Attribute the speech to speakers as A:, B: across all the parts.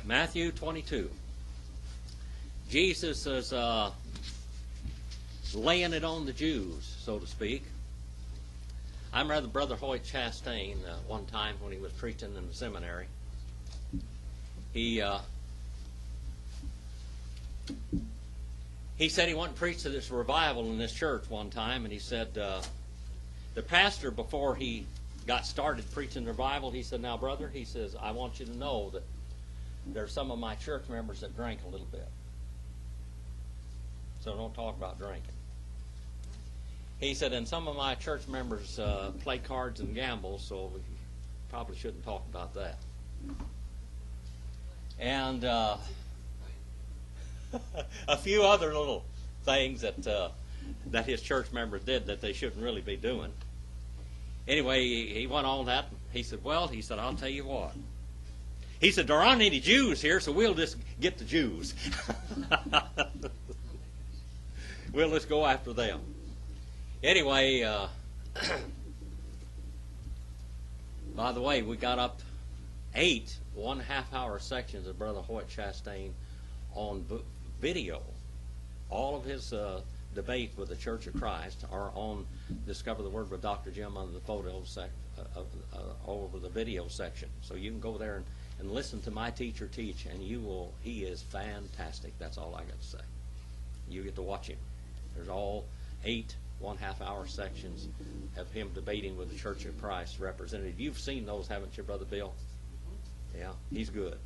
A: Matthew 22. Jesus is laying it on the Jews, so to speak. I remember Brother Hoyt Chastain one time when he was preaching in the seminary. He said he wanted to preach to this revival in this church one time, and he said the pastor, before he got started preaching the revival, he said, "Now, brother," he says, "I want you to know that there's some of my church members that drink a little bit. So don't talk about drinking." He said, "And some of my church members play cards and gamble, so we probably shouldn't talk about that." And a few other little things that his church members did that they shouldn't really be doing. Anyway, he went on that. He said, "Well," he said, "I'll tell you what." He said, "There aren't any Jews here, so we'll just get the Jews." We'll just go after them. Anyway, by the way, we got up 8 one-half-hour sections of Brother Hoyt Chastain on video. All of his debate with the Church of Christ are on Discover the Word with Dr. Jim under the photo over the video section. So you can go there and listen to my teacher teach, and he is fantastic. That's all I got to say. You get to watch him. There's all 8 one-half-hour sections of him debating with the Church of Christ representative. You've seen those, haven't you, Brother Bill? Yeah, he's good.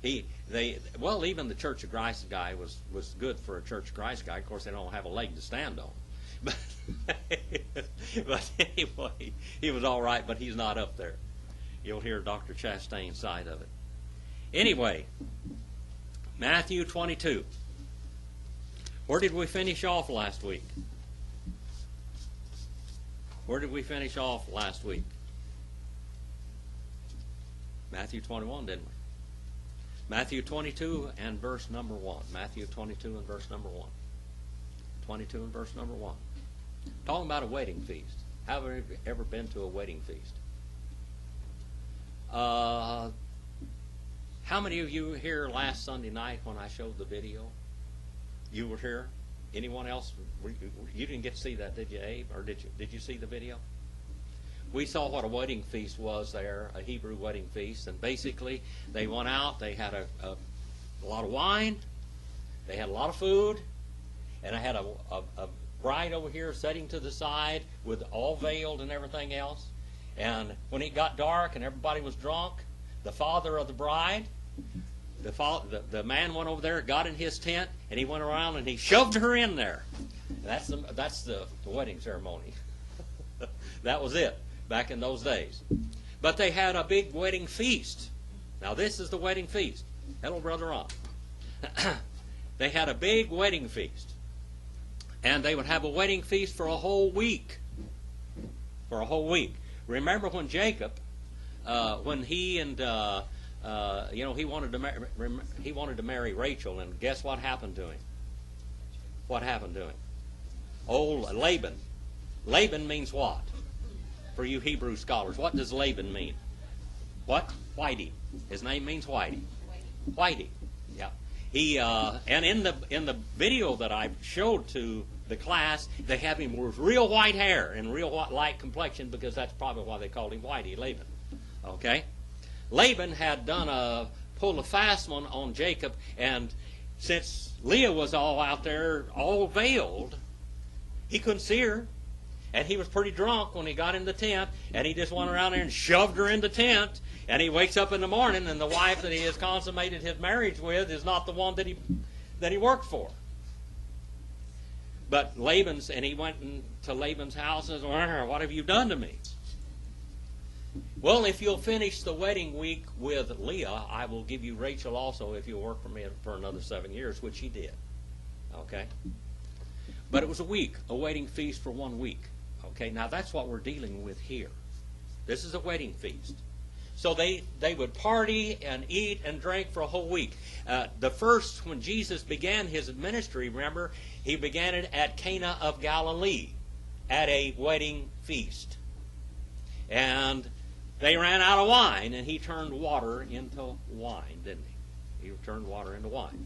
A: Even the Church of Christ guy was good for a Church of Christ guy. Of course, they don't have a leg to stand on. But anyway, he was all right, but he's not up there. You'll hear Dr. Chastain's side of it. Anyway, Matthew 22. Where did we finish off last week? Where did we finish off last week? Matthew 21, didn't we? Matthew 22 and verse number 1. Matthew 22 and verse number 1. 22 and verse number 1. Talking about a wedding feast. Have you ever been to a wedding feast? How many of you were here last Sunday night when I showed the video? You were here? Anyone else? You didn't get to see that, did you, Abe? Or did you see the video? We saw what a wedding feast was there, a Hebrew wedding feast. And basically, they went out, they had a lot of wine, they had a lot of food, and I had a bride over here sitting to the side with all veiled and everything else. And when it got dark and everybody was drunk, the father of the bride, the man went over there, got in his tent, and he went around and he shoved her in there. That's the wedding ceremony. That was it back in those days. But they had a big wedding feast. Now this is the wedding feast. Hello, Brother Ron. They had a big wedding feast. And they would have a wedding feast for a whole week. For a whole week. Remember when Jacob, when he and he wanted to marry Rachel, and guess what happened to him? What happened to him? Old Laban. Laban means what? For you Hebrew scholars, what does Laban mean? What? Whitey. His name means Whitey. Whitey. Yeah. He and in the video that I showed to the class, they have him with real white hair and real light complexion, because that's probably why they called him Whitey, Laban. Okay. Laban had pulled a fast one on Jacob, and since Leah was all out there, all veiled, he couldn't see her. And he was pretty drunk when he got in the tent, and he just went around there and shoved her in the tent. And he wakes up in the morning, and the wife that he has consummated his marriage with is not the one that he worked for. But he went to Laban's house and said, "What have you done to me?" "Well, if you'll finish the wedding week with Leah, I will give you Rachel also if you'll work for me for another 7 years," which he did. Okay? But it was a wedding feast for 1 week. Okay, now that's what we're dealing with here. This is a wedding feast. So they would party and eat and drink for a whole week. When Jesus began his ministry, remember, he began it at Cana of Galilee at a wedding feast. And they ran out of wine, and he turned water into wine, didn't he? He turned water into wine.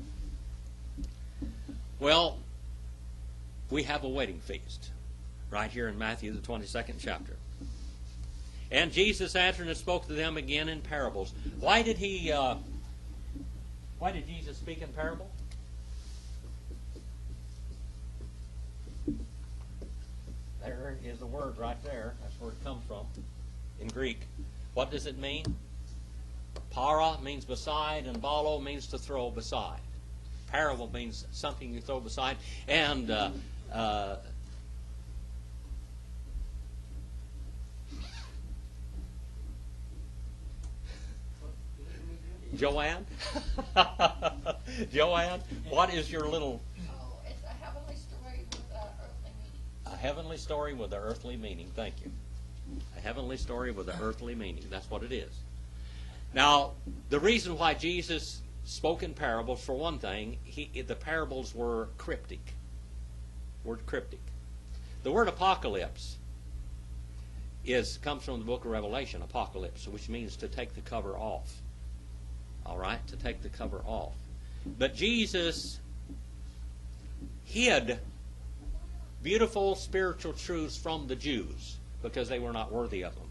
A: Well, we have a wedding feast right here in Matthew, the 22nd chapter. And Jesus answered and spoke to them again in parables. Why did Jesus speak in parable? There is the word right there. That's where it comes from in Greek. What does it mean? Para means beside, and balo means to throw beside. Parable means something you throw beside. And Joanne? Joanne, what is your little...
B: Oh, it's a heavenly story with an earthly meaning.
A: A heavenly story with an earthly meaning. Thank you. A heavenly story with an earthly meaning. That's what it is. Now, the reason why Jesus spoke in parables, for one thing, the parables were cryptic. Word cryptic. The word apocalypse comes from the book of Revelation, apocalypse, which means to take the cover off. All right? To take the cover off. But Jesus hid beautiful spiritual truths from the Jews because they were not worthy of them.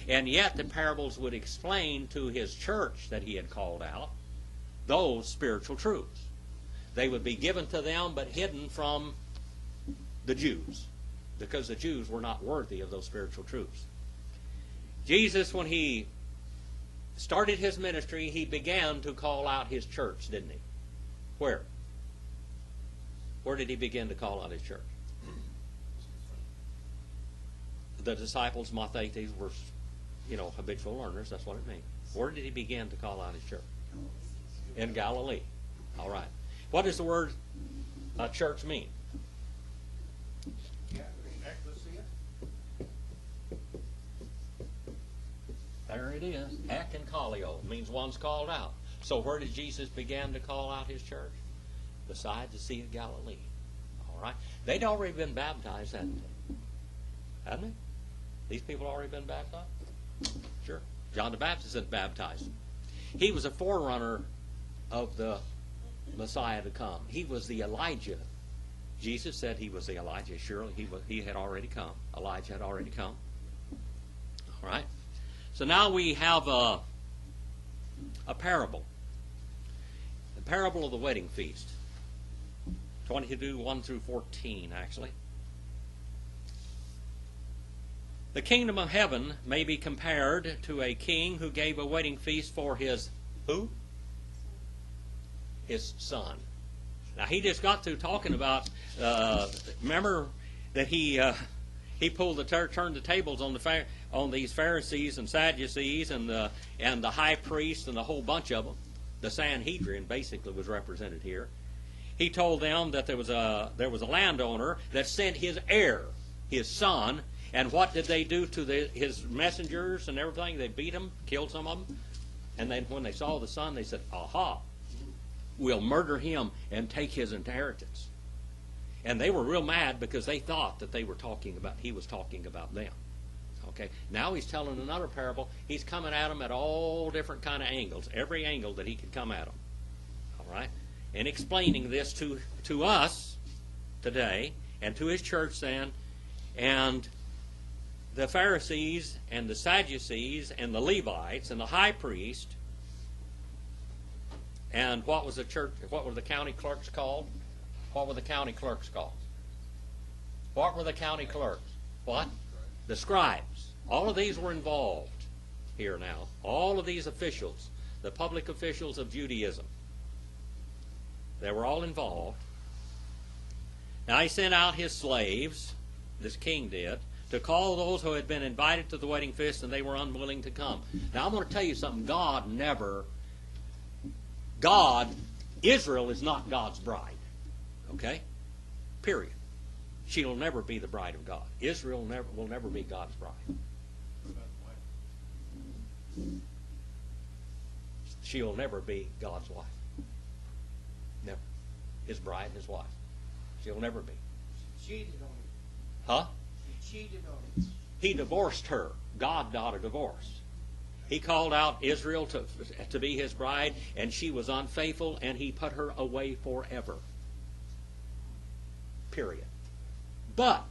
A: And yet the parables would explain to his church that he had called out those spiritual truths. They would be given to them but hidden from the Jews because the Jews were not worthy of those spiritual truths. Jesus, when he started his ministry, he began to call out his church, didn't he? Where? Where did he begin to call out his church? The disciples, Mathetes, were, habitual learners. That's what it means. Where did he begin to call out his church? In Galilee. All right. What does the word church mean? There it is. Ek and kalio means one's called out. So where did Jesus begin to call out his church? Beside the Sea of Galilee. All right. They'd already been baptized, hadn't they? Hadn't they? These people already been baptized? Sure. John the Baptist had baptized them. He was a forerunner of the Messiah to come. He was the Elijah. Jesus said he was the Elijah. Surely he had already come. Elijah had already come. All right. So now we have a parable. The parable of the wedding feast. 22, 1 through 14, actually. The kingdom of heaven may be compared to a king who gave a wedding feast for his who? His son. Now he just got through talking about. Remember that he turned the tables on these Pharisees and Sadducees and the high priest and the whole bunch of them. The Sanhedrin basically was represented here. He told them that there was a landowner that sent his heir, his son. And what did they do to his messengers and everything? They beat him, killed some of them. And then when they saw the son, they said, aha, we'll murder him and take his inheritance. And they were real mad because they thought that he was talking about them. Okay. Now he's telling another parable. He's coming at them at all different kind of angles, every angle that he could come at them. All right. And explaining this to us today and to his church then, and the Pharisees and the Sadducees and the Levites and the high priest. And what was the church? What were the county clerks called? What were the county clerks called? What were the county clerks? What? The scribes. All of these were involved here now. All of these officials, the public officials of Judaism, they were all involved. Now he sent out his slaves, this king did, to call those who had been invited to the wedding feast and they were unwilling to come. Now I'm going to tell you something. Israel is not God's bride. Okay? Period. She will never be the bride of God. Israel will never be God's bride. She will never be God's wife. Never. His bride and his wife. She'll never be.
C: She cheated on him.
A: Huh?
C: She cheated on him.
A: He divorced her. God got a divorce. He called out Israel to be his bride, and she was unfaithful, and he put her away forever. Period. But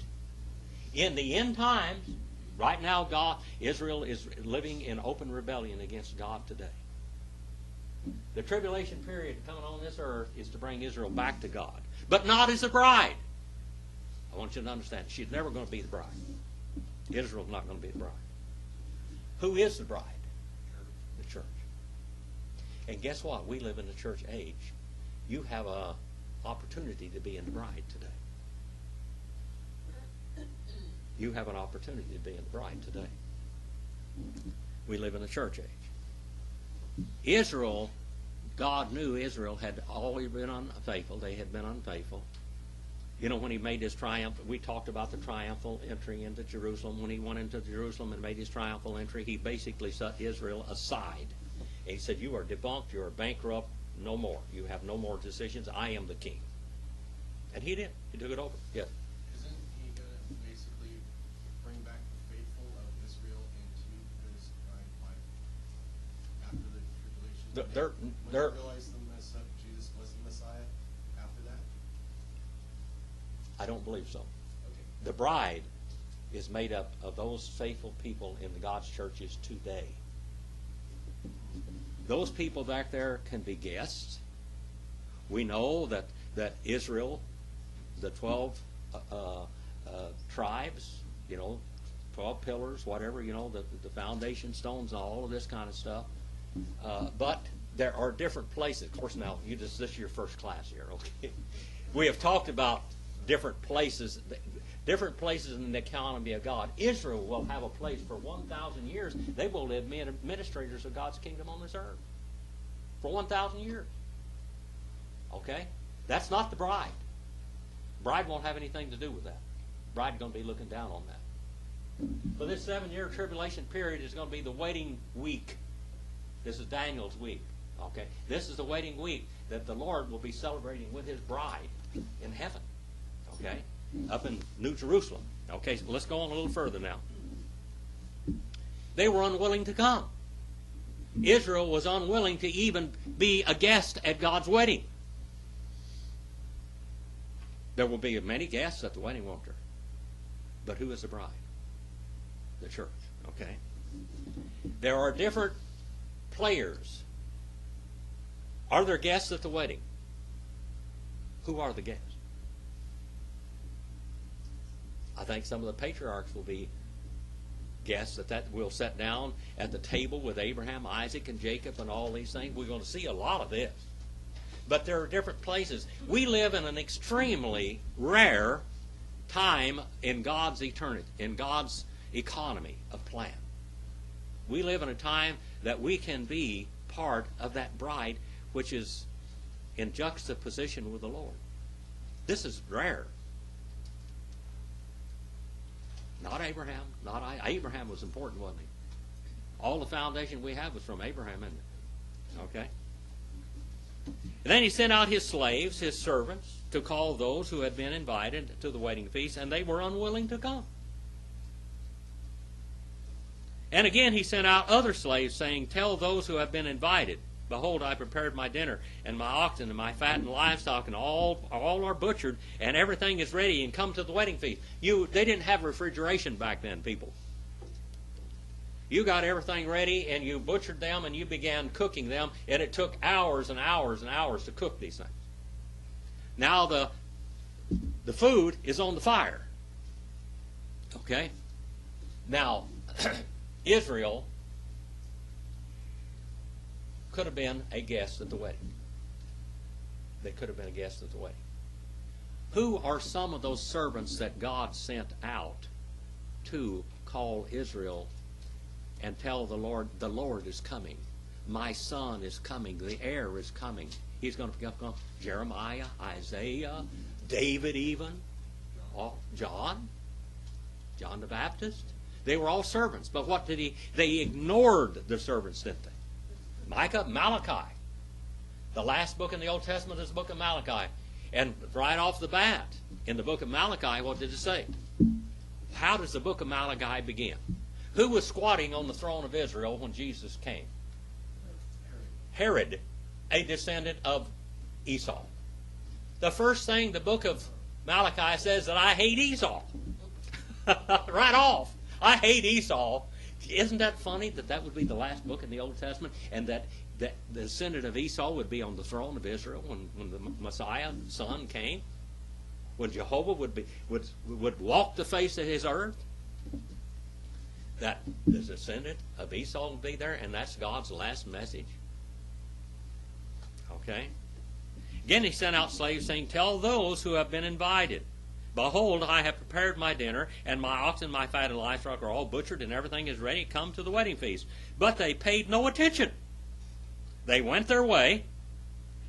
A: in the end times, right now, Israel is living in open rebellion against God today. The tribulation period coming on this earth is to bring Israel back to God, but not as a bride. I want you to understand, she's never going to be the bride. Israel's not going to be the bride. Who is the bride? The church. And guess what? We live in the church age. You have an opportunity to be in the bride today. You have an opportunity to be in the bride today. We live in the church age. Israel, God knew Israel had always been unfaithful. They had been unfaithful. You know, when he made his triumph, we talked about the triumphal entry into Jerusalem. When he went into Jerusalem and made his triumphal entry, he basically set Israel aside. And he said, you are debunked, you are bankrupt, no more. You have no more decisions. I am the king. And he did. He took it over. Yes.
C: Isn't he going to basically bring back the faithful of Israel into his life after the tribulation? When they realized the mess up, Jesus was the Messiah after that?
A: I don't believe so.
C: Okay.
A: The bride is made up of those faithful people in the God's churches today. Those people back there can be guests. We know that Israel, the 12 tribes, 12 pillars, whatever, the foundation stones and all of this kind of stuff. But there are different places. Of course, now, this is your first class here, okay? We have talked about different places in the economy of God. Israel will have a place for 1,000 years. They will live administrators of God's kingdom on this earth for 1,000 years. Okay? That's not the bride. Bride won't have anything to do with that. Bride's going to be looking down on that. So this 7-year tribulation period is going to be the waiting week. This is Daniel's week. Okay? This is the waiting week that the Lord will be celebrating with his bride in heaven. Okay? Up in New Jerusalem. Okay, so let's go on a little further now. They were unwilling to come. Israel was unwilling to even be a guest at God's wedding. There will be many guests at the wedding, won't there? But who is the bride? The church. Okay? There are different players. Are there guests at the wedding? Who are the guests? I think some of the patriarchs will be guests that will sit down at the table with Abraham, Isaac, and Jacob and all these things. We're going to see a lot of this. But there are different places. We live in an extremely rare time in God's eternity, in God's economy of plan. We live in a time that we can be part of that bride which is in juxtaposition with the Lord. This is rare. Not Abraham. Abraham was important, wasn't he? All the foundation we have was from Abraham, isn't it? Okay? And then he sent out his slaves, his servants, to call those who had been invited to the wedding feast, and they were unwilling to come. And again he sent out other slaves, saying, tell those who have been invited, behold, I prepared my dinner, and my oxen, and my fattened livestock, and all are butchered, and everything is ready, and come to the wedding feast. They didn't have refrigeration back then, people. You got everything ready, and you butchered them, and you began cooking them, and it took hours and hours and hours to cook these things. Now the food is on the fire. Okay? Now, Israel could have been a guest at the wedding. They could have been a guest at the wedding. Who are some of those servants that God sent out to call Israel and tell the Lord is coming. My son is coming. The heir is coming. He's going to come. Jeremiah, Isaiah, David even, John the Baptist. They were all servants. But what did he? They ignored the servants, didn't they? Micah, Malachi. The last book in the Old Testament is the book of Malachi. And right off the bat, in the book of Malachi, what did it say? How does the book of Malachi begin? Who was squatting on the throne of Israel when Jesus came? Herod, a descendant of Esau. The first thing the book of Malachi says that I hate Esau. Right off. I hate Esau. Isn't that funny that that would be the last book in the Old Testament, and that the descendant of Esau would be on the throne of Israel when the Messiah, Son, came? When Jehovah would walk the face of his earth? That the descendant of Esau would be there, and that's God's last message. Okay? Again he sent out slaves, saying, tell those who have been invited, behold, I have prepared my dinner, and my oxen and my fatted livestock are all butchered, and everything is ready. Come to the wedding feast. But they paid no attention. They went their way,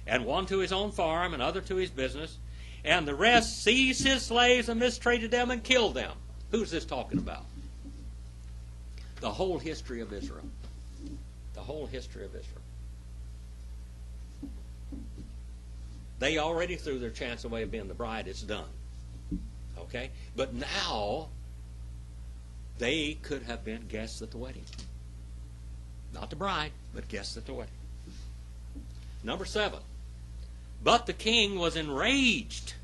A: and one to his own farm, and other to his business, and the rest seized his slaves and mistreated them and killed them. Who's this talking about? The whole history of Israel. The whole history of Israel. They already threw their chance away of being the bride. It's done. Okay? But now, they could have been guests at the wedding. Not the bride, but guests at the wedding. Number 7. But the king was enraged.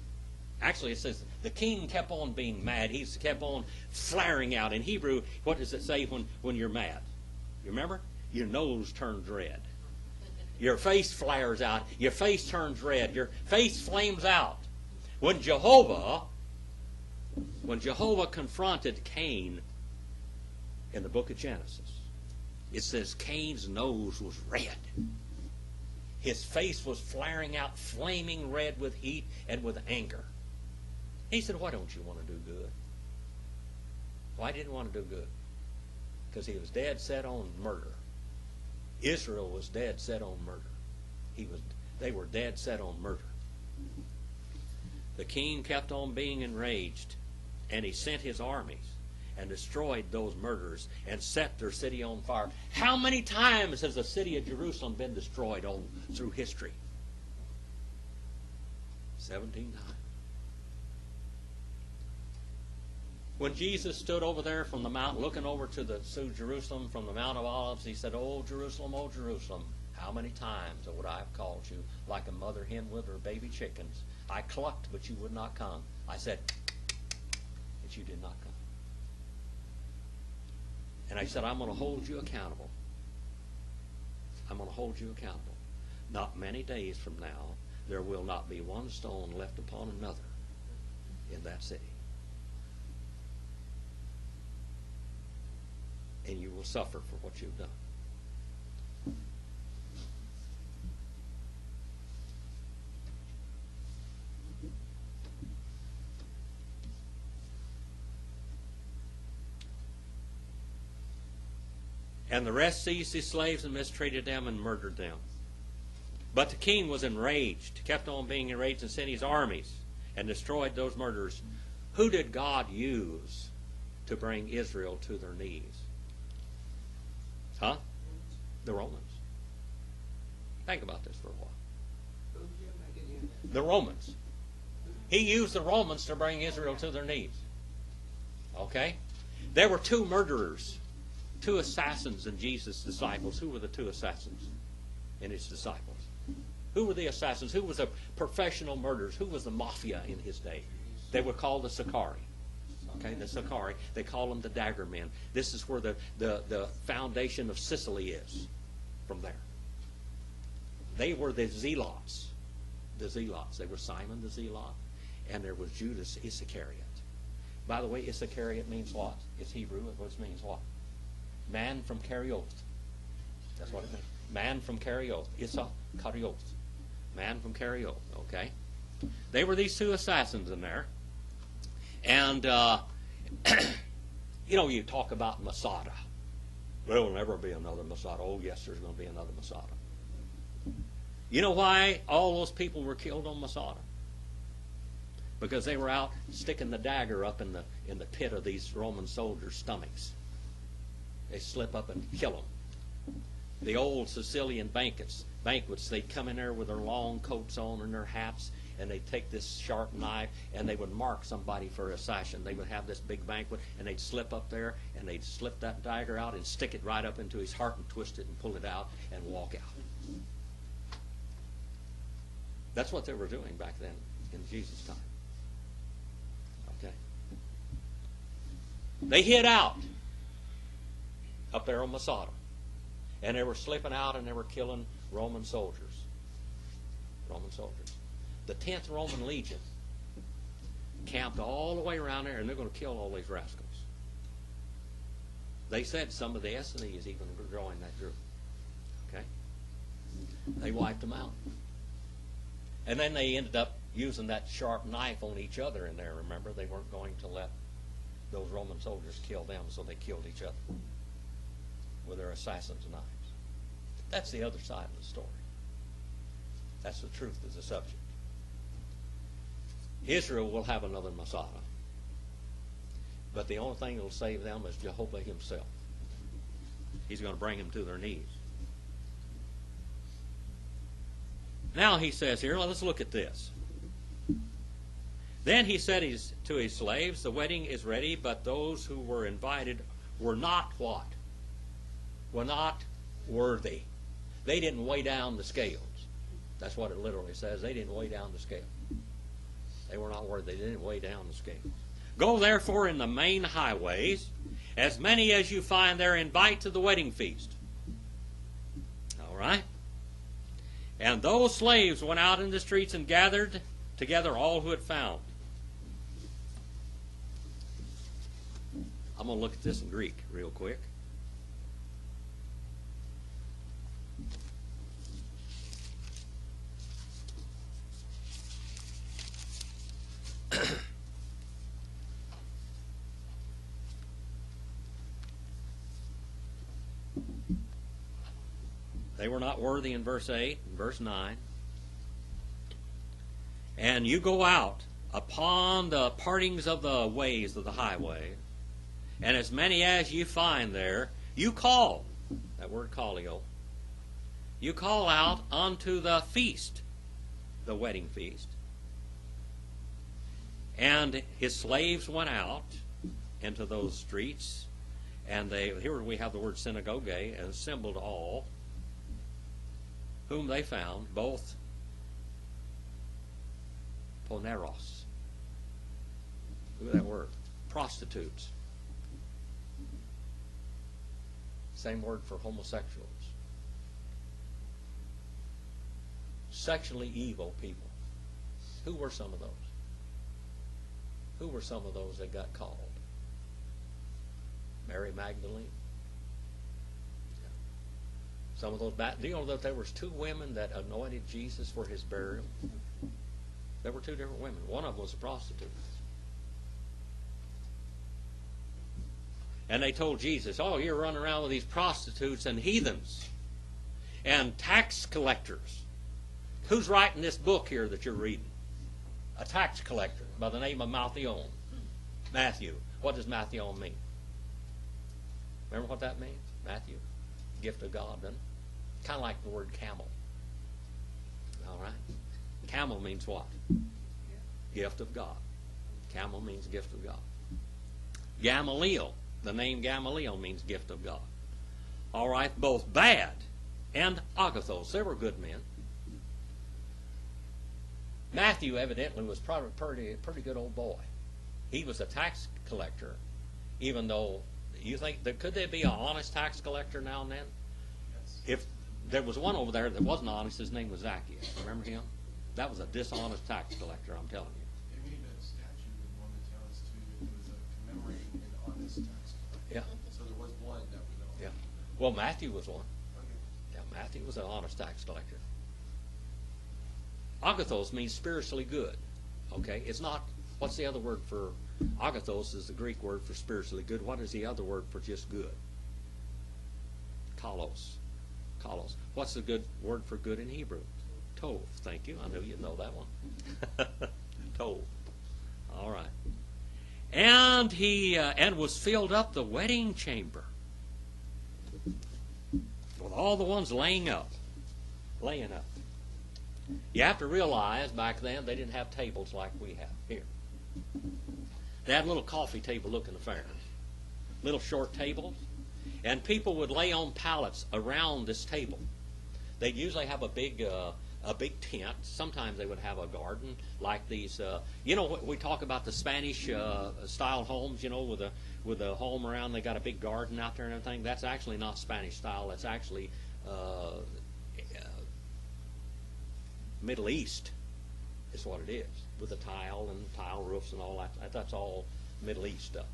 A: Actually, it says the king kept on being mad. He kept on flaring out. In Hebrew, what does it say when you're mad? You remember? Your nose turns red. Your face flares out. Your face turns red. Your face flames out. When Jehovah confronted Cain in the book of Genesis, it says Cain's nose was red. His face was flaring out, flaming red with heat and with anger. He said, why don't you want to do good? Why didn't he want to do good? Because he was dead set on murder. Israel was dead set on murder. They were dead set on murder. The king kept on being enraged, and he sent his armies and destroyed those murderers and set their city on fire. How many times has the city of Jerusalem been destroyed through history? 17 times. When Jesus stood over there from the mount, looking over to Jerusalem from the Mount of Olives, he said, oh, Jerusalem, how many times would I have called you like a mother hen with her baby chickens? I clucked, but you would not come. I said, but you did not come. And I said, I'm going to hold you accountable. I'm going to hold you accountable. Not many days from now, there will not be one stone left upon another in that city. And you will suffer for what you've done. And the rest seized his slaves and mistreated them and murdered them. But the king was enraged, kept on being enraged, and sent his armies and destroyed those murderers. Who did God use to bring Israel to their knees? Huh? The Romans. Think about this for a while. The Romans. He used the Romans to bring Israel to their knees. Okay? There were 2 murderers, 2 assassins in Jesus' disciples. Who were the 2 assassins in his disciples? Who were the assassins? Who was the professional murderers? Who was the mafia in his day? They were called the Sicarii. Okay, the Sicarii. They call them the dagger men. This is where the foundation of Sicily is. From there. They were the zealots. The zealots. They were Simon the zealot, and there was Judas Iscariot. By the way, Iscariot means what? It's Hebrew. It means what? Man from Carioth. That's what it means. Man from Carioth. Iscariot. Man from Carioth. Okay? They were these 2 assassins in there. And, you talk about Masada. There will never be another Masada. Oh, yes, there's going to be another Masada. You know why all those people were killed on Masada? Because they were out sticking the dagger up in the pit of these Roman soldiers' stomachs. They slip up and kill them. The old Sicilian banquets, they'd come in there with their long coats on and their hats, and they'd take this sharp knife, and they would mark somebody for assassin. They would have this big banquet, and they'd slip up there, and they'd slip that dagger out and stick it right up into his heart and twist it and pull it out and walk out. That's what they were doing back then in Jesus' time. Okay. They hid out up there on Masada. And they were slipping out and they were killing Roman soldiers. Roman soldiers. The 10th Roman Legion camped all the way around there, and they're going to kill all these rascals. They said some of the S&Es even joined that group. Okay? They wiped them out. And then they ended up using that sharp knife on each other in there, remember? They weren't going to let those Roman soldiers kill them, so they killed each other with their assassins' knives. That's the other side of the story. That's the truth of the subject. Israel will have another Messiah. But the only thing that will save them is Jehovah himself. He's going to bring them to their knees. Now he says here, let's look at this. Then he said to his slaves, the wedding is ready, but those who were invited were not what? Were not worthy. They didn't weigh down the scales. That's what it literally says. They didn't weigh down the scale. They were not worthy. They didn't weigh down the scale. Go therefore in the main highways, as many as you find there, invite to the wedding feast. All right? And those slaves went out in the streets and gathered together all who had found. I'm going to look at this in Greek real quick. They were not worthy in verse 8 and verse 9. And you go out upon the partings of the ways of the highway, and as many as you find there, you call, that word callio, you call out unto the feast, the wedding feast. And his slaves went out into those streets, and here we have the word synagogue, and assembled all whom they found, both poneros. Look at that word. Prostitutes. Same word for homosexuals. Sexually evil people. Who were some of those? Who were some of those that got called? Mary Magdalene. Some of those. Do you know that there was 2 women that anointed Jesus for his burial? There were 2 different women. One of them was a prostitute. And they told Jesus, oh, you're running around with these prostitutes and heathens and tax collectors. Who's writing this book here that you're reading? A tax collector by the name of Matthew. Matthew. What does Matthew mean? Remember what that means? Matthew. Gift of God, doesn't it? Kind of like the word camel. All right? Camel means what? Gift of God. Camel means gift of God. Gamaliel. The name Gamaliel means gift of God. All right? Both bad and agathos. They were good men. Matthew evidently was probably a pretty good old boy. He was a tax collector, even though you think could there be an honest tax collector now and then?
C: Yes.
A: If there was one over there that wasn't honest, his name was Zacchaeus. Remember him? That was a dishonest tax collector, I'm telling you.
C: They made a statue in one of the towns too. It was commemorating an honest tax collector.
A: Yeah.
C: So there was one that we know.
A: Yeah. Well, Matthew was one.
C: Okay.
A: Yeah, Matthew was an honest tax collector. Agathos means spiritually good. Okay? It's not, what's the other word for, agathos is the Greek word for spiritually good. What is the other word for just good? Kalos. Kalos. What's the good word for good in Hebrew? Tov. Thank you. I knew you'd know that one. Tov. All right. And he and was filled up the wedding chamber with all the ones laying up. You have to realize back then they didn't have tables like we have here. They had little coffee table looking affairs, little short tables, and people would lay on pallets around this table. They'd usually have a big tent. Sometimes they would have a garden like these. We talk about the Spanish style homes. With a home around, they got a big garden out there and everything. That's actually not Spanish style. That's actually Middle East is what it is, with the tile and tile roofs and all that. That's all Middle East stuff.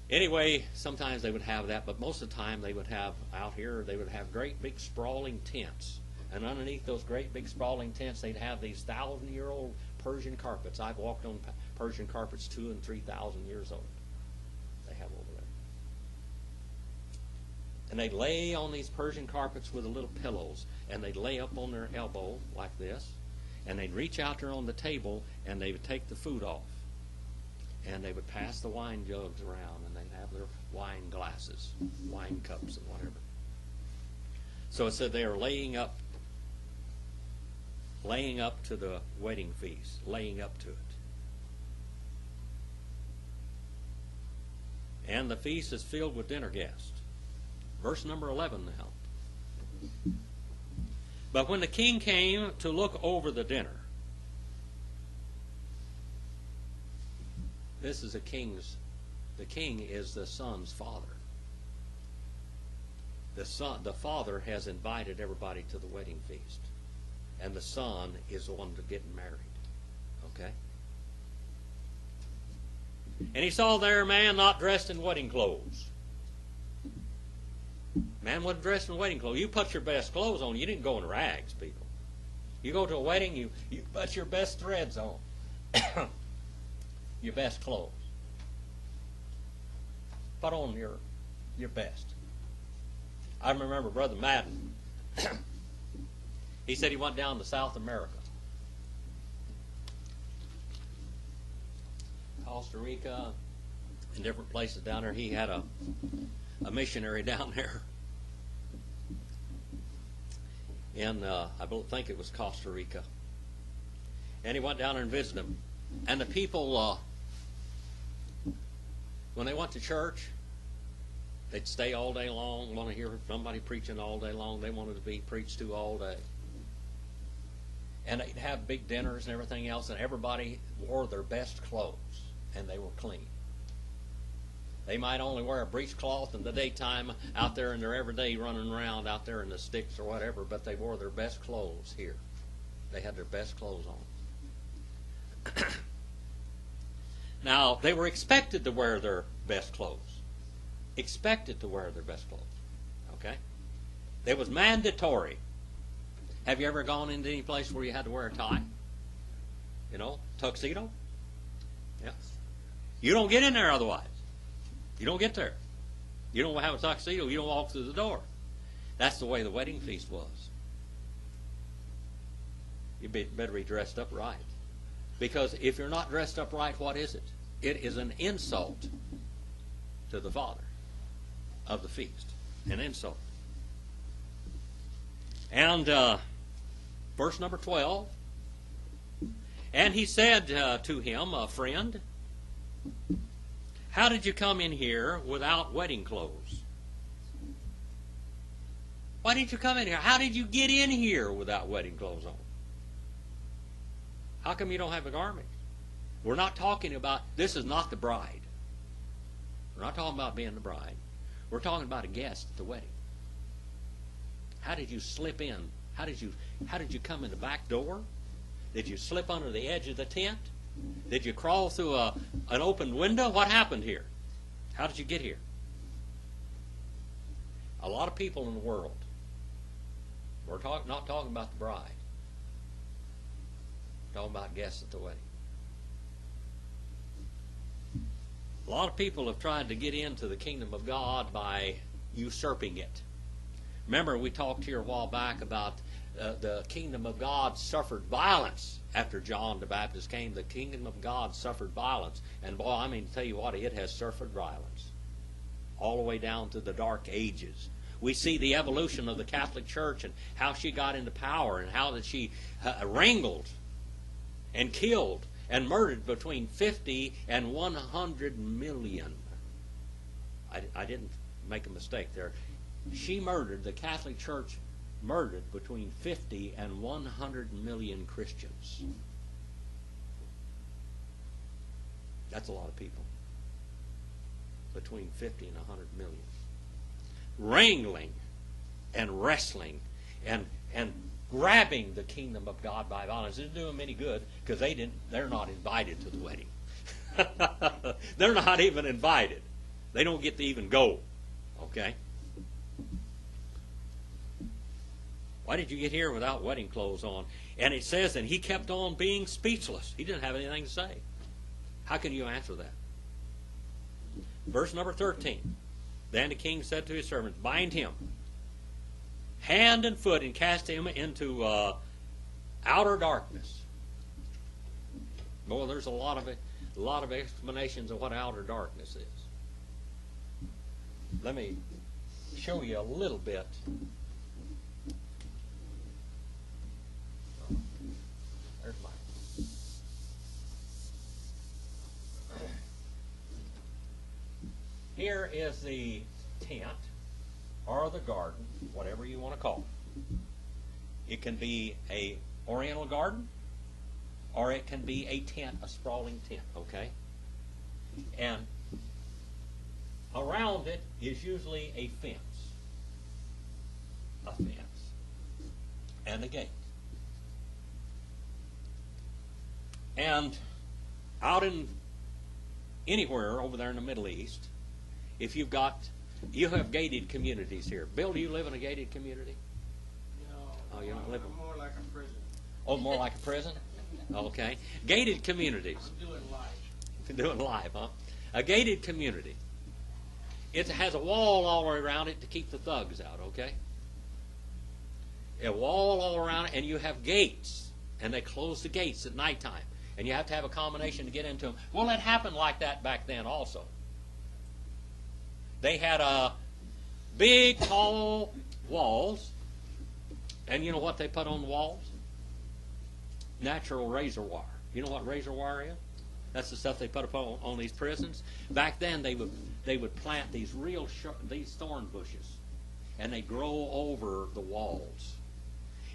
A: Anyway, sometimes they would have that, but most of the time they would have out here, they would have great big sprawling tents. And underneath those great big sprawling tents, they'd have these 1,000-year-old Persian carpets. I've walked on Persian carpets 2,000 and 3,000 years old. They have over there. And they'd lay on these Persian carpets with the little pillows, and they'd lay up on their elbow like this, and they'd reach out there on the table, and they would take the food off. And they would pass the wine jugs around, and they'd have their wine glasses, wine cups, and whatever. So it said they are laying up to the wedding feast, laying up to it. And the feast is filled with dinner guests. Verse number 11 now. But when the king came to look over the dinner, this is the king is the son's father. The father has invited everybody to the wedding feast. And the son is the one to get married. Okay? And he saw there a man not dressed in wedding clothes. Man wasn't dressed in wedding clothes. You put your best clothes on. You didn't go in rags, people. You go to a wedding, you put your best threads on. Your best clothes. Put on your best. I remember Brother Madden. He said he went down to South America. Costa Rica and different places down there. He had a missionary down there. And I think it was Costa Rica. And he went down there and visited them. And the people, when they went to church, they'd stay all day long, want to hear somebody preaching all day long. They wanted to be preached to all day. And they'd have big dinners and everything else, and everybody wore their best clothes, and they were clean. They might only wear a breechcloth in the daytime out there in their everyday running around out there in the sticks or whatever, but they wore their best clothes here. They had their best clothes on. Now, they were expected to wear their best clothes. Expected to wear their best clothes. Okay? It was mandatory. Have you ever gone into any place where you had to wear a tie? Tuxedo? Yeah. You don't get in there otherwise. You don't get there. You don't have a tuxedo. You don't walk through the door. That's the way the wedding feast was. You better be dressed up right. Because if you're not dressed up right, what is it? It is an insult to the father of the feast. An insult. And verse number 12. And he said to him, friend, how did you come in here without wedding clothes? Why did you come in here? How did you get in here without wedding clothes on? How come you don't have a garment? We're not talking about, this is not the bride. We're not talking about being the bride. We're talking about a guest at the wedding. How did you slip in? How did you come in the back door? Did you slip under the edge of the tent? Did you crawl through an open window? What happened here? How did you get here? A lot of people in the world, we're not talking about the bride. We're talking about guests at the wedding. A lot of people have tried to get into the kingdom of God by usurping it. Remember, we talked here a while back about the kingdom of God suffered violence after John the Baptist came. The kingdom of God suffered violence. And boy, I mean to tell you what, it has suffered violence. All the way down to the dark ages. we see the evolution of the Catholic Church and how she got into power and how that she wrangled and killed and murdered between 50 and 100 million. I didn't make a mistake there. The Catholic Church murdered between 50 and 100 million Christians. That's a lot of people. Between 50 and 100 million. Wrangling and wrestling and grabbing the kingdom of God by violence. It didn't do them any good because they're not invited to the wedding. They're not even invited. They don't get to even go. Okay? Why did you get here without wedding clothes on? And it says, and he kept on being speechless. He didn't have anything to say. How can you answer that? Verse number 13. Then the king said to his servants, bind him hand and foot and cast him into outer darkness. Well, there's a lot of explanations of what outer darkness is. Let me show you a little bit. There's mine. Here is the tent or the garden, whatever you want to call it. It can be a oriental garden or it can be a tent, a sprawling tent, okay? And around it is usually a fence. A fence. And a gate. And out in anywhere over there in the Middle East, if you have gated communities here. Bill, do you live in a gated community?
C: No.
A: Oh, you don't live in...
C: More like a prison.
A: Oh, more like a prison? Okay. Gated communities.
C: I'm doing life.
A: Doing life, huh? A gated community. It has a wall all around it to keep the thugs out, okay? A wall all around it, and you have gates. And they close the gates at nighttime. And you have to have a combination to get into them. Well, it happened like that back then also. They had big, tall walls. And you know what they put on the walls? Natural razor wire. You know what razor wire is? That's the stuff they put up on these prisons. Back then, they would plant these these thorn bushes, and they grow over the walls.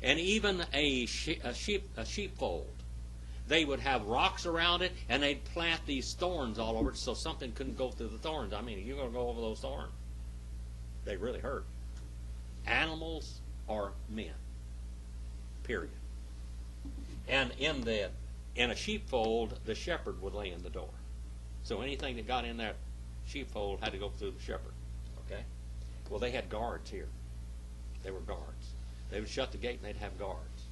A: And even a sheepfold, they would have rocks around it, and they'd plant these thorns all over it so something couldn't go through the thorns. I mean, if you're going to go over those thorns, they really hurt. Animals or men. Period. And in a sheepfold, the shepherd would lay in the door. So anything that got in that sheepfold had to go through the shepherd. Okay? Well, they had guards here. They were guards. They would shut the gate and they'd have guards.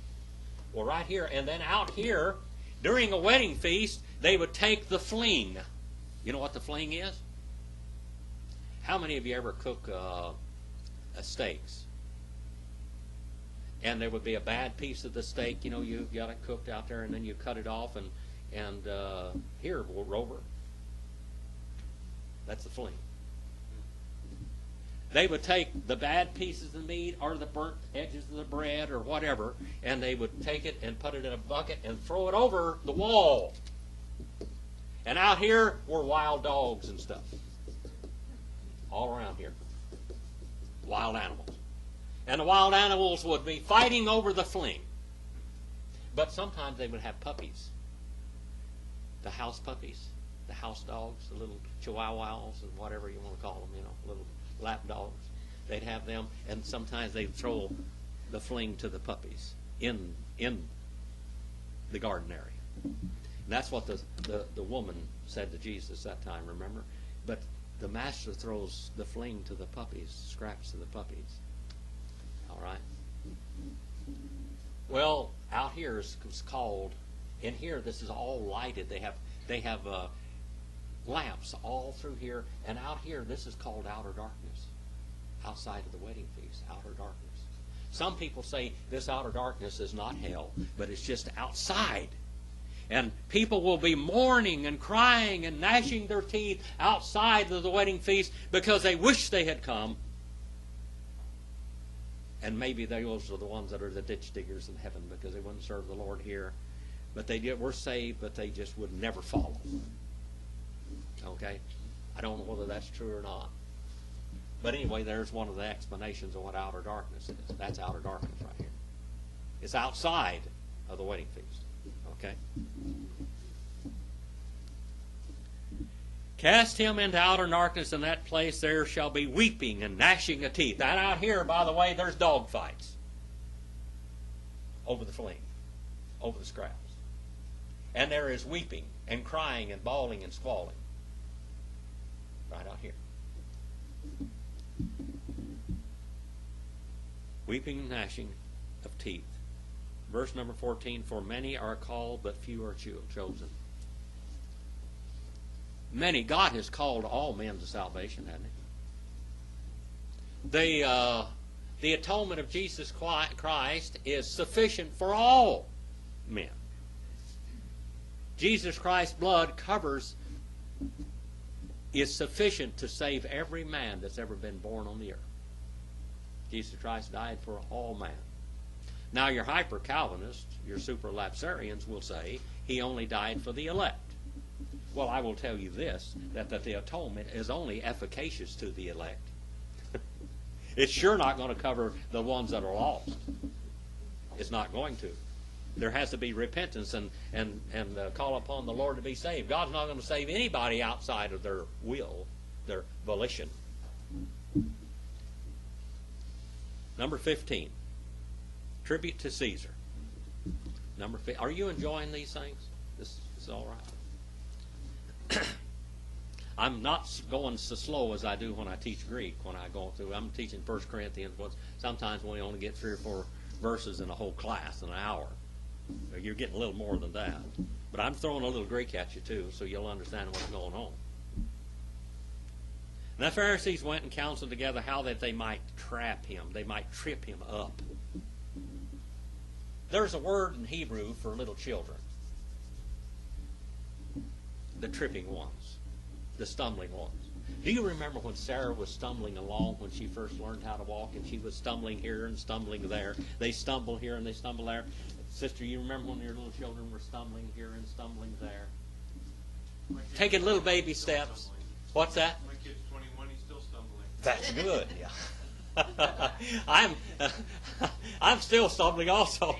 A: Well, right here, and then out here, during a wedding feast, they would take the fling. You know what the fling is? How many of you ever cook steaks? And there would be a bad piece of the steak, you got it cooked out there, and then you cut it off, and here, Rover, that's the fling. They would take the bad pieces of meat or the burnt edges of the bread or whatever, and they would take it and put it in a bucket and throw it over the wall. And out here were wild dogs and stuff. All around here. Wild animals. And the wild animals would be fighting over the fling. But sometimes they would have puppies. The house puppies. The house dogs. The little chihuahuas and whatever you want to call them. Little lap dogs. They'd have them. And sometimes they'd throw the fling to the puppies in the garden area. And that's what the woman said to Jesus that time, remember? But the master throws the fling to the puppies. Scraps to the puppies. All right. Well, out here is called. In here, this is all lighted. They have lamps all through here, and out here, this is called outer darkness. Outside of the wedding feast, outer darkness. Some people say this outer darkness is not hell, but it's just outside. And people will be mourning and crying and gnashing their teeth outside of the wedding feast because they wish they had come And maybe those are the ones that are the ditch diggers in heaven because they wouldn't serve the Lord here. But they were saved, but they just would never follow. Okay? I don't know whether that's true or not. But anyway, there's one of the explanations of what outer darkness is. That's outer darkness right here. It's outside of the wedding feast. Okay? Cast him into outer darkness, in that place there shall be weeping and gnashing of teeth. And out here, by the way, there's dog fights over the fleeing, over the scraps. And there is weeping and crying and bawling and squalling. Right out here. Weeping and gnashing of teeth. Verse number 14, for many are called, but few are chosen. Many, God has called all men to salvation, hasn't He? The atonement of Jesus Christ is sufficient for all men. Jesus Christ's blood is sufficient to save every man that's ever been born on the earth. Jesus Christ died for all man. Now your hyper-Calvinists, your super-lapsarians will say He only died for the elect. Well, I will tell you this, that the atonement is only efficacious to the elect. It's sure not going to cover the ones that are lost. It's not going to. There has to be repentance and call upon the Lord to be saved. God's not going to save anybody outside of their will, their volition. Number 15, tribute to Caesar. Are you enjoying these things? This is all right. I'm not going so slow as I do when I teach Greek. When I go through, I'm teaching 1 Corinthians. Sometimes we only get 3 or 4 verses in a whole class in an hour. You're getting a little more than that. But I'm throwing a little Greek at you too, so you'll understand what's going on. And the Pharisees went and counseled together how that they might trap him. They might trip him up. There's a word in Hebrew for little children. The tripping ones. The stumbling ones. Do you remember when Sarah was stumbling along when she first learned how to walk, and she was stumbling here and stumbling there? They stumble here and they stumble there. Sister, you remember when your little children were stumbling here and stumbling there? Taking little baby steps.
D: Stumbling.
A: What's that?
D: My kid's 21, he's still stumbling.
A: That's good, yeah. I'm still stumbling also.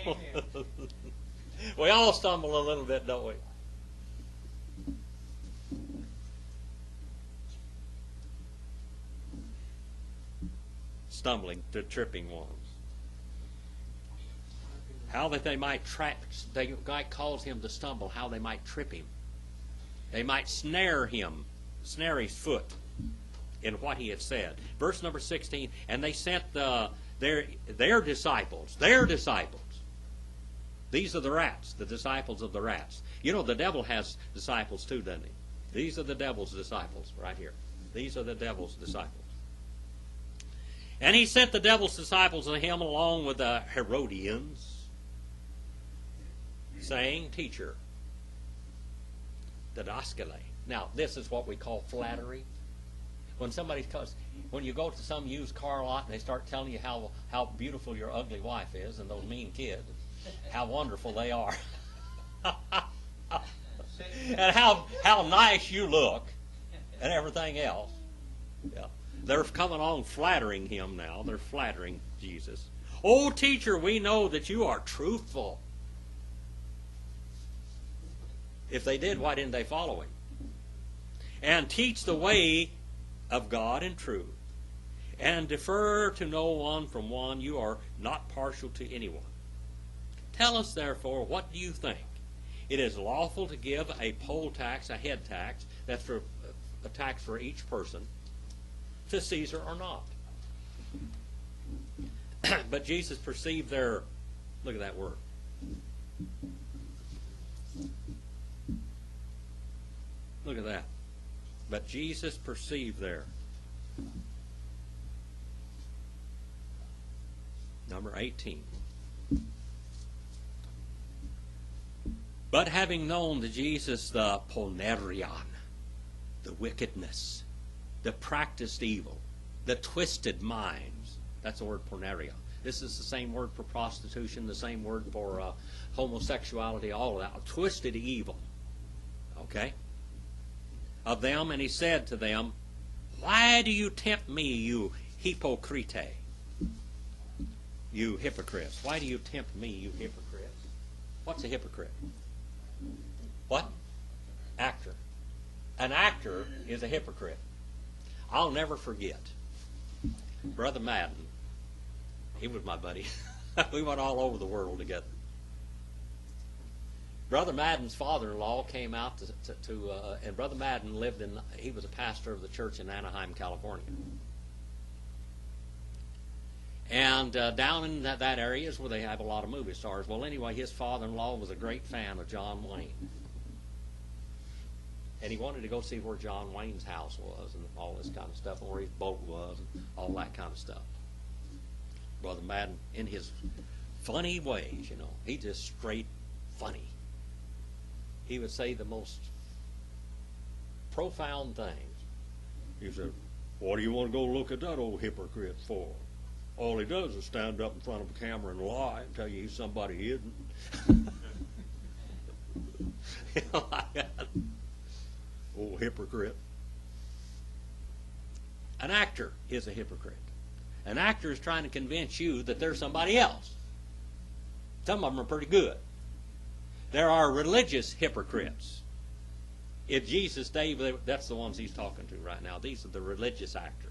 A: We all stumble a little bit, don't we? Stumbling, the tripping ones. How that they might trap, God calls him to stumble, how they might trip him. They might snare him, snare his foot in what he had said. Verse number 16, and they sent their disciples. These are the rats, the disciples of the rats. You know, the devil has disciples too, doesn't he? These are the devil's disciples right here. These are the devil's disciples. And he sent the devil's disciples to him along with the Herodians, saying, Teacher, didaskale. Now, this is what we call flattery. When you go to some used car lot and they start telling you how beautiful your ugly wife is and those mean kids, how wonderful they are, and how nice you look, and everything else. Yeah. They're coming on flattering him now. They're flattering Jesus. Oh, teacher, we know that you are truthful. If they did, why didn't they follow him? And teach the way of God in truth. And defer to no one from one. You are not partial to anyone. Tell us, therefore, what do you think? It is lawful to give a poll tax, a head tax, that's for a tax for each person, to Caesar or not. But Jesus perceived their, look at that word. Look at that. But Jesus perceived their. Number 18. But having known to Jesus the ponerion, the wickedness, the practiced evil, the twisted minds. That's the word porneria. This is the same word for prostitution, the same word for homosexuality, all of that. Twisted evil. Okay? Of them, and he said to them, why do you tempt me, you hypocrite? You hypocrites. Why do you tempt me, you hypocrites? What's a hypocrite? What? Actor. An actor is a hypocrite. I'll never forget Brother Madden. He was my buddy. We went all over the world together. Brother Madden's father-in-law came out and Brother Madden he was a pastor of the church in Anaheim, California. And down in that area is where they have a lot of movie stars. Well, anyway, his father-in-law was a great fan of John Wayne. And he wanted to go see where John Wayne's house was and all this kind of stuff, and where his boat was and all that kind of stuff. Brother Madden, in his funny ways, he just straight funny. He would say the most profound things. He said, what do you want to go look at that old hypocrite for? All he does is stand up in front of a camera and lie and tell you he's somebody he isn't. Like that. Old hypocrite. An actor is a hypocrite. An actor is trying to convince you that they're somebody else. Some of them are pretty good. There are religious hypocrites. In Jesus' day, that's the ones he's talking to right now. These are the religious actors.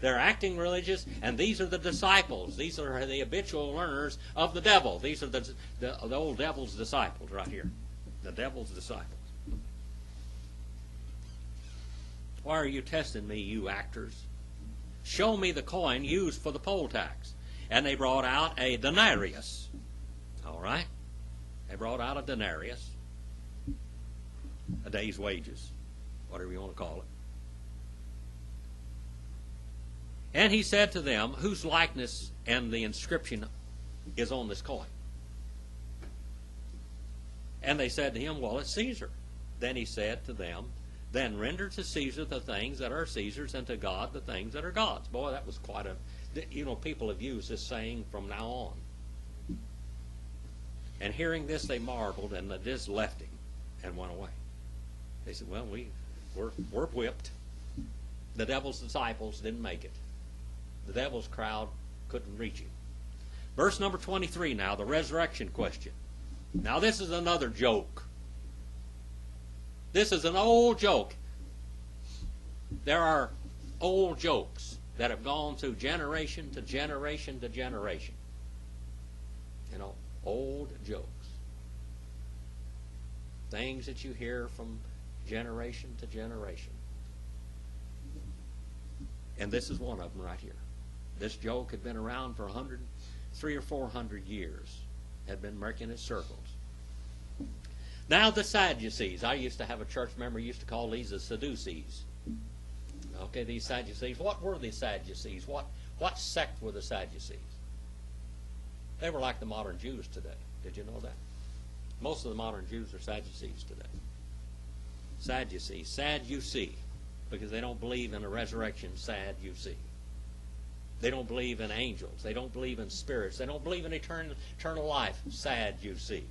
A: They're acting religious, and these are the disciples. These are the habitual learners of the devil. These are the old devil's disciples right here. The devil's disciples. Why are you testing me, you actors? Show me the coin used for the poll tax. And they brought out a denarius. All right? They brought out a denarius. A day's wages. Whatever you want to call it. And he said to them, whose likeness and the inscription is on this coin? And they said to him, well, it's Caesar. Then he said to them, then render to Caesar the things that are Caesar's, and to God the things that are God's. Boy, that was quite people have used this saying from now on. And hearing this, they marveled, and they just left him and went away. They said, well, we're whipped. The devil's disciples didn't make it. The devil's crowd couldn't reach him. Verse number 23 now, the resurrection question. Now this is another joke. This is an old joke. There are old jokes that have gone through generation to generation to generation. Old jokes. Things that you hear from generation to generation. And this is one of them right here. This joke had been around for 300 or 400 years. Had been making its circles. Now the Sadducees. I used to have a church member who used to call these the Sadducees. Okay, these Sadducees. What were the Sadducees? What sect were the Sadducees? They were like the modern Jews today. Did you know that? Most of the modern Jews are Sadducees today. Sadducees. Sad-you-see. Because they don't believe in a resurrection. Sad-you-see. They don't believe in angels. They don't believe in spirits. They don't believe in eternal life. Sad-you-see.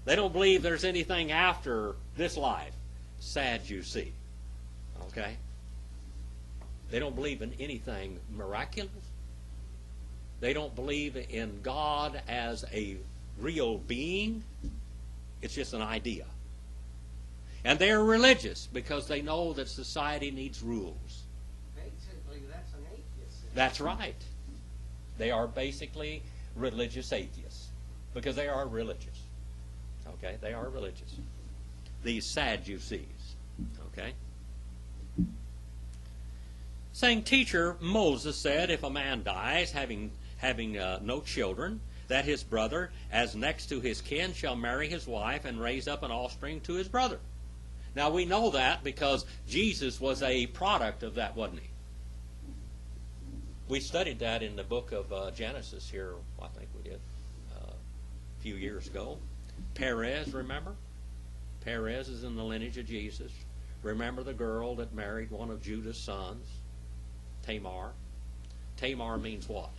A: They don't believe there's anything after this life. Sad-you-see. Okay? They don't believe in anything miraculous. They don't believe in God as a real being. It's just an idea. And they're religious because they know that society needs rules.
E: Basically, that's an atheist.
A: That's right. They are basically religious atheists because they are religious. Okay? They are religious. These Sadducees. Okay? Saying, teacher, Moses said, if a man dies having no children, that his brother, as next to his kin, shall marry his wife and raise up an offspring to his brother. Now we know that because Jesus was a product of that, wasn't he? We studied that in the book of Genesis here, I think we did, a few years ago. Perez, remember? Perez is in the lineage of Jesus. Remember the girl that married one of Judah's sons? Tamar. Tamar means what?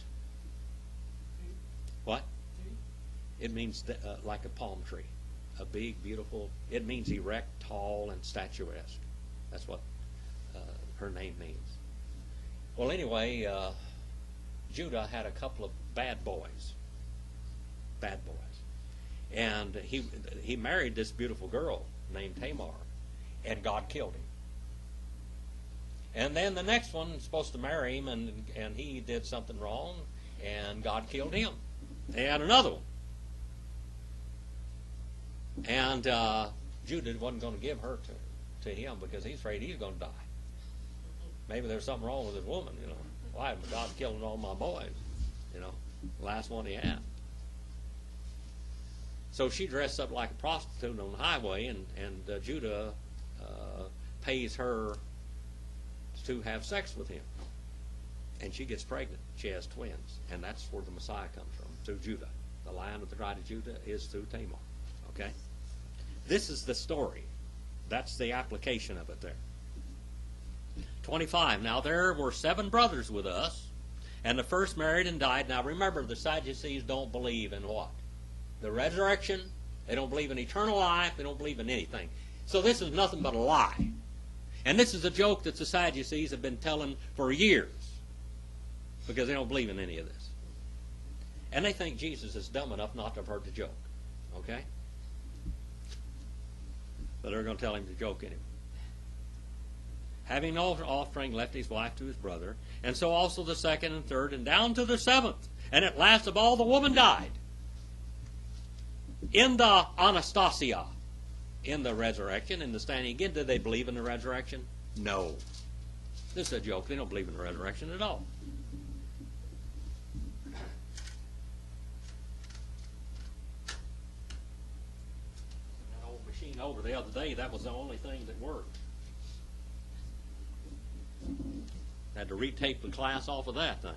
A: What? It means like a palm tree. A big, beautiful, it means erect, tall, and statuesque. That's what her name means. Well, anyway, Judah had a couple of bad boys. Bad boys. And he married this beautiful girl named Tamar, and God killed him. And then the next one was supposed to marry him, and he did something wrong, and God killed him. They had another one. And Judah wasn't going to give her to him because he's afraid he's going to die. Maybe there's something wrong with this woman, you know. Why? God's killing all my boys, you know. Last one he had. So she dressed up like a prostitute on the highway, and Judah pays her to have sex with him. And she gets pregnant. She has twins. And that's where the Messiah comes from, through Judah. The line of the tribe of Judah is through Tamar. Okay? This is the story. That's the application of it there. 25. Now there were 7 brothers with us, and the first married and died. Now remember, the Sadducees don't believe in what? The resurrection. They don't believe in eternal life. They don't believe in anything. So this is nothing but a lie. And this is a joke that the Sadducees have been telling for years, because they don't believe in any of this. And they think Jesus is dumb enough not to have heard the joke. Okay? But they're going to tell him the joke anyway. Having no offspring, left his wife to his brother, and so also the second and third, and down to the 7th. And at last of all, the woman died. In the Anastasia, in the resurrection, in the standing again, did they believe in the resurrection? No. This is a joke. They don't believe in the resurrection at all. That old machine over the other day, that was the only thing that worked. Had to retape the class off of that thing.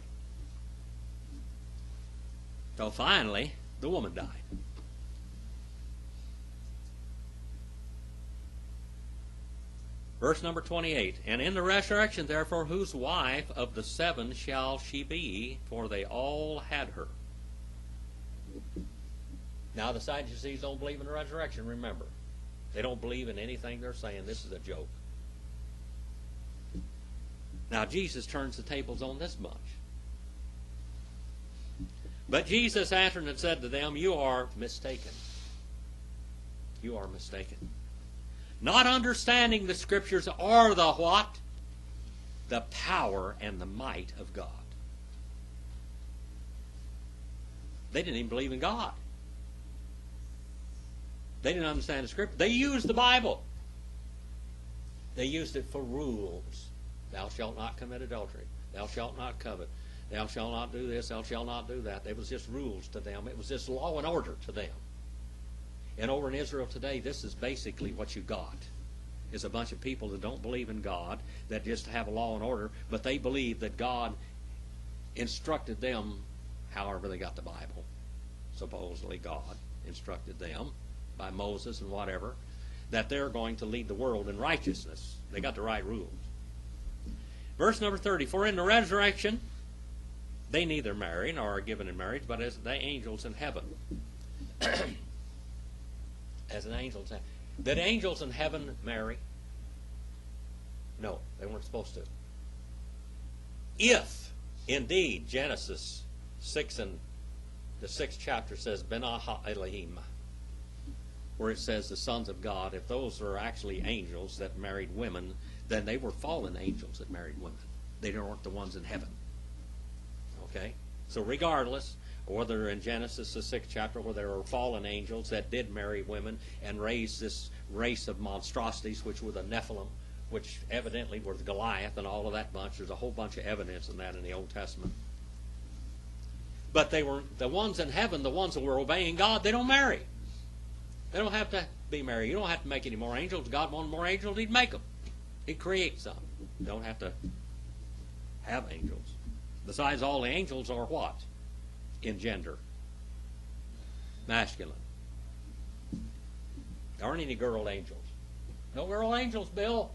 A: So finally, the woman died. Verse number 28. And in the resurrection, therefore, whose wife of the 7 shall she be? For they all had her. Now the Sadducees don't believe in the resurrection, remember. They don't believe in anything they're saying. This is a joke. Now Jesus turns the tables on this bunch. But Jesus answered and said to them, you are mistaken. You are mistaken. Not understanding the Scriptures or the what? The power and the might of God. They didn't even believe in God. They didn't understand the Scripture. They used the Bible. They used it for rules. Thou shalt not commit adultery. Thou shalt not covet. Thou shalt not do this. Thou shalt not do that. It was just rules to them. It was just law and order to them. And over in Israel today, this is basically what you got. Is a bunch of people that don't believe in God, that just have a law and order, but they believe that God instructed them however they got the Bible. Supposedly God instructed them by Moses and whatever, that they're going to lead the world in righteousness. They got the right rules. Verse number 30, for in the resurrection they neither marry nor are given in marriage, but as the angels in heaven. As an angel in heaven. Did angels in heaven marry? No, they weren't supposed to. If, indeed, Genesis 6 and the 6th chapter says, Benaha Elohim, where it says the sons of God, if those are actually angels that married women, then they were fallen angels that married women. They weren't the ones in heaven. Okay? So regardless, whether in Genesis, the 6th chapter, where there were fallen angels that did marry women and raise this race of monstrosities, which were the Nephilim, which evidently were the Goliath and all of that bunch. There's a whole bunch of evidence in that in the Old Testament. But they were the ones in heaven, the ones that were obeying God, they don't marry. They don't have to be married. You don't have to make any more angels. If God wanted more angels, He'd make them. He'd create some. You don't have to have angels. Besides, all the angels are what? In gender. Masculine. There aren't any girl angels. No girl angels, Bill.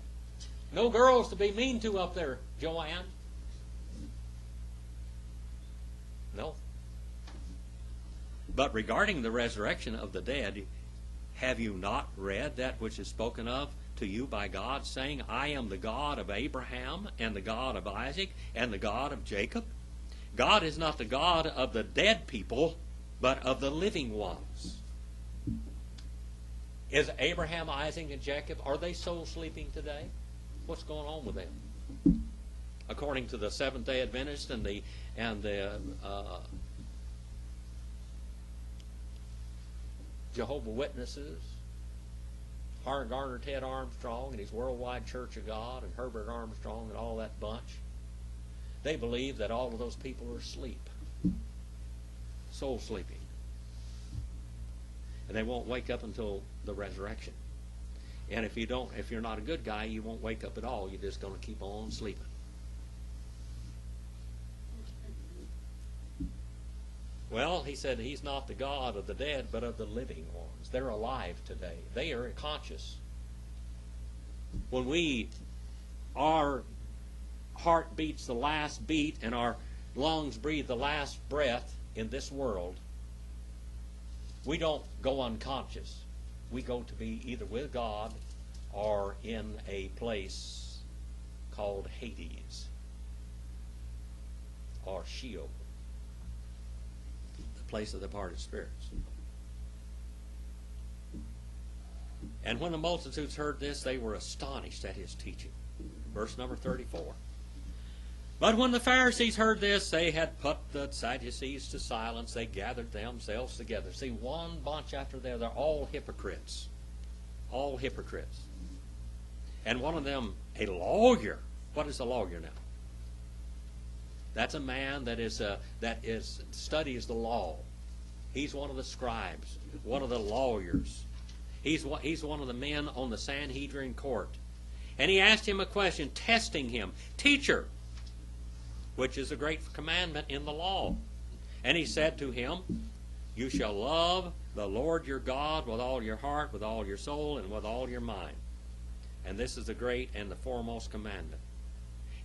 A: No girls to be mean to up there, Joanne. No. But regarding the resurrection of the dead, have you not read that which is spoken of to you by God, saying, I am the God of Abraham, and the God of Isaac, and the God of Jacob? God is not the God of the dead people, but of the living ones. Is Abraham, Isaac, and Jacob, are they soul sleeping today? What's going on with them? According to the Seventh-day Adventists and the Jehovah's Witnesses, Garner Ted Armstrong and his Worldwide Church of God, and Herbert Armstrong and all that bunch, they believe that all of those people are asleep, soul sleeping, and they won't wake up until the resurrection. And if you're not a good guy, you won't wake up at all. You're just going to keep on sleeping. Well, he said he's not the God of the dead, but of the living ones. They're alive today. They are conscious. When our heart beats the last beat and our lungs breathe the last breath in this world, we don't go unconscious. We go to be either with God or in a place called Hades or Sheol, the place of the departed spirits. And when the multitudes heard this, they were astonished at his teaching. Verse number 34. But when the Pharisees heard this, they had put the Sadducees to silence. They gathered themselves together. See, one bunch after the other, they're all hypocrites. All hypocrites. And one of them, a lawyer. What is a lawyer now? That's a man that studies the law. He's one of the scribes, one of the lawyers. He's one of the men on the Sanhedrin court. And he asked him a question, testing him. Teacher, which is a great commandment in the law? And he said to him, you shall love the Lord your God with all your heart, with all your soul, and with all your mind. And this is the great and the foremost commandment.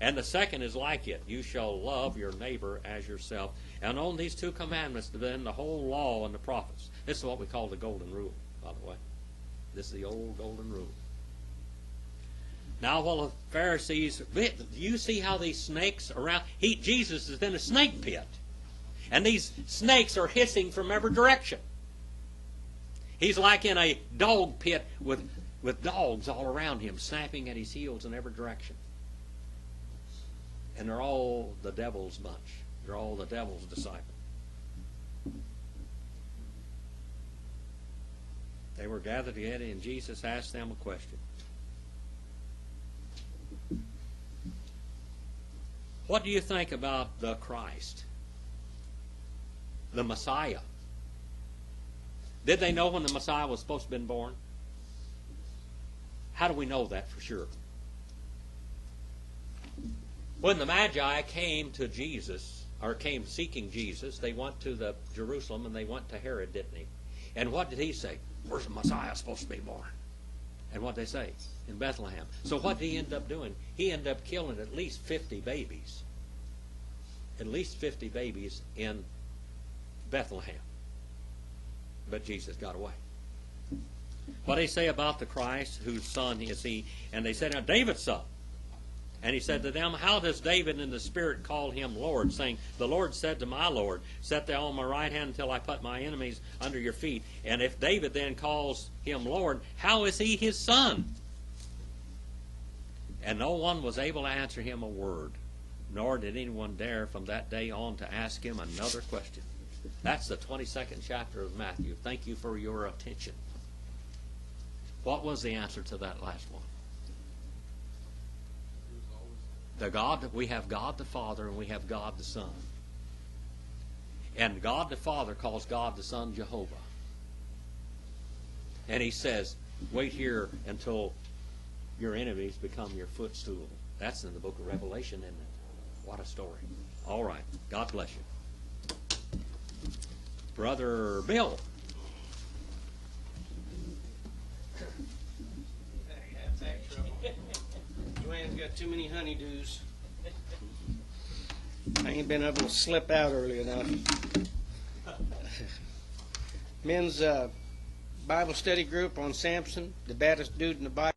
A: And the second is like it. You shall love your neighbor as yourself. And on these two commandments depend the whole law and the prophets. This is what we call the golden rule, by the way. This is the old golden rule. Now, while the Pharisees, do you see how these snakes around? Jesus is in a snake pit. And these snakes are hissing from every direction. He's like in a dog pit with dogs all around him, snapping at his heels in every direction. And they're all the devil's bunch. They're all the devil's disciples. They were gathered together, and Jesus asked them a question. What do you think about the Christ, the Messiah? Did they know when the Messiah was supposed to have been born? How do we know that for sure? When the Magi came to Jesus, or came seeking Jesus, they went to Jerusalem and they went to Herod, didn't they? And what did he say? Where's the Messiah supposed to be born? And what did they say? In Bethlehem. So what did he end up doing? He ended up killing at least 50 babies. At least 50 babies in Bethlehem. But Jesus got away. What did he say about the Christ, whose son is he? And they said, now David's son. And he said to them, how does David in the Spirit call him Lord, saying, the Lord said to my Lord, set thou on my right hand until I put my enemies under your feet. And if David then calls him Lord, how is he his son? And no one was able to answer him a word, nor did anyone dare from that day on to ask him another question. That's the 22nd chapter of Matthew. Thank you for your attention. What was the answer to that last one? We have God the Father and we have God the Son. And God the Father calls God the Son Jehovah. And he says, wait here until your enemies become your footstool. That's in the book of Revelation, isn't it? What a story. All right. God bless you. Brother Bill.
E: Joanne's got too many honeydews. I ain't been able to slip out early enough. men's Bible study group on Samson, the baddest dude in the Bible.